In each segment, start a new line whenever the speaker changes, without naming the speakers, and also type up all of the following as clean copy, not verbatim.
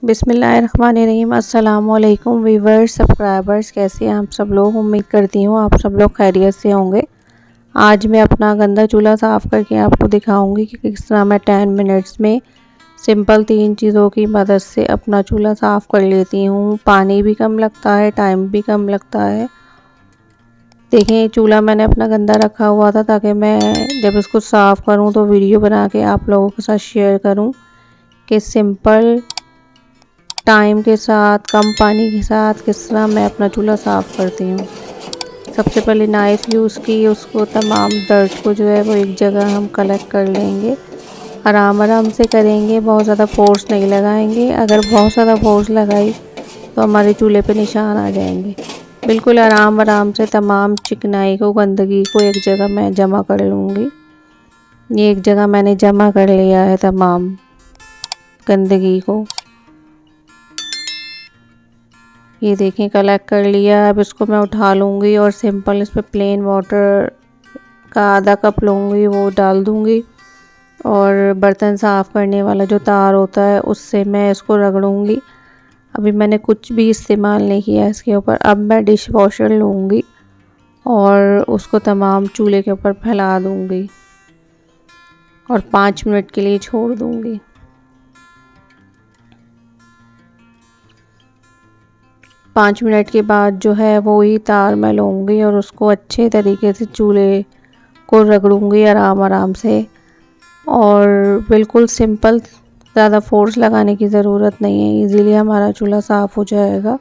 बिस्मिल्लाहिर्रहमानिर्रहीम। अस्सलाम वालेकुम व्यूअर्स, सब्सक्राइबर्स, कैसे हैं आप सब लोग। उम्मीद करती हूँ आप सब लोग खैरियत से होंगे। आज मैं अपना गंदा चूल्हा साफ़ करके आपको दिखाऊंगी कि किस तरह मैं 10 मिनट्स में सिंपल 3 चीज़ों की मदद से अपना चूल्हा साफ़ कर लेती हूँ। पानी भी कम लगता है, टाइम भी कम लगता है। देखें, चूल्हा मैंने अपना गंदा रखा हुआ था ताकि मैं जब इसको साफ़ करूँ तो वीडियो बना के आप लोगों के साथ शेयर करूँ कि सिंपल टाइम के साथ, कम पानी के साथ किस तरह मैं अपना चूल्हा साफ़ करती हूँ। सबसे पहले नाइफ़ यूज़ की, उसको तमाम दर्द को जो है वो एक जगह हम कलेक्ट कर लेंगे। आराम आराम से करेंगे, बहुत ज़्यादा फोर्स नहीं लगाएंगे। अगर बहुत ज़्यादा फोर्स लगाई तो हमारे चूल्हे पे निशान आ जाएंगे। बिल्कुल आराम आराम से तमाम चिकनाई को, गंदगी को एक जगह मैं जमा कर लूँगी। ये एक जगह मैंने जमा कर लिया है तमाम गंदगी को। ये देखें, कलेक्ट कर लिया। अब इसको मैं उठा लूँगी और सिंपल इस पर प्लेन वाटर का आधा कप लूँगी, वो डाल दूँगी और बर्तन साफ़ करने वाला जो तार होता है उससे मैं इसको रगड़ूँगी। अभी मैंने कुछ भी इस्तेमाल नहीं किया इसके ऊपर। अब मैं डिश वॉशर लूँगी और उसको तमाम चूल्हे के ऊपर फैला दूँगी और 5 मिनट के लिए छोड़ दूँगी। 5 मिनट के बाद जो है वो ही तार मैं लूँगी और उसको अच्छे तरीके से चूल्हे को रगड़ूँगी आराम आराम से। और बिल्कुल सिंपल, ज़्यादा फोर्स लगाने की ज़रूरत नहीं है, इजीली हमारा चूल्हा साफ़ हो जाएगा।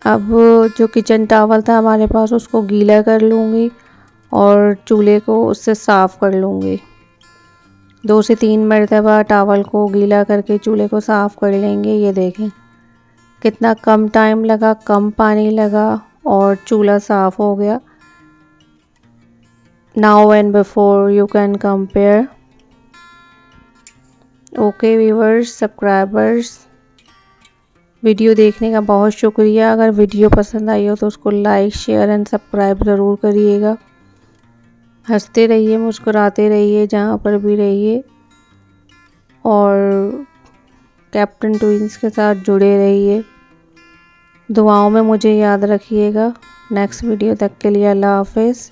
अब जो किचन टॉवल था हमारे पास उसको गीला कर लूँगी और चूल्हे को उससे साफ़ कर लूँगी। 2 से 3 मरतबा टॉवल को गीला करके चूल्हे को साफ़ कर लेंगे। ये देखें कितना कम टाइम लगा, कम पानी लगा और चूल्हा साफ़ हो गया। Now and before you can compare. Okay viewers, subscribers, video देखने का बहुत शुक्रिया। अगर वीडियो पसंद आई हो तो उसको लाइक, शेयर एंड सब्सक्राइब ज़रूर करिएगा। हंसते रहिए, मुस्कुराते रहिए जहाँ पर भी रहिए और कैप्टन ट्विंस के साथ जुड़े रहिए। दुआओं में मुझे याद रखिएगा। नेक्स्ट वीडियो तक के लिए अल्लाह हाफ़िज़।